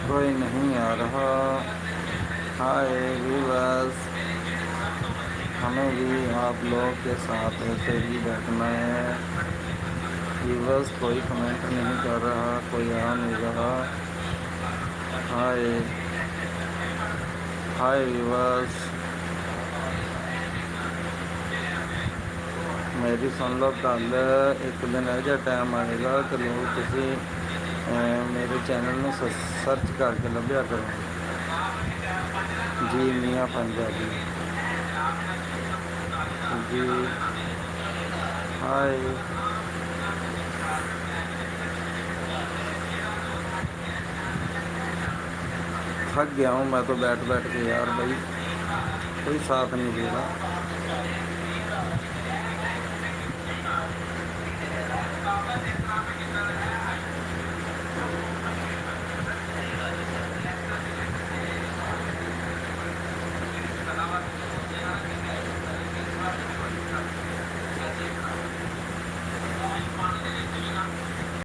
कोई नहीं आ रहा। हाय व्यूअर्स, हमें भी आप लोग के साथ ऐसे ही बैठना है। व्यूअर्स कोई कमेंट नहीं कर रहा, कोई आ नहीं रहा। हाय हाय व्यूअर्स, मेरी सुन लो गल। एक दिन ਇਹੋ ਜਿਹਾ टाइम आएगा कि लोग तुसी मेरे चैनल में सर्च करके लभ्या करो जी मियाँ पंजाबी जी। हाय थक गया हूँ मैं तो बैठ बैठ के यार, भाई कोई साथ नहीं दे रहा।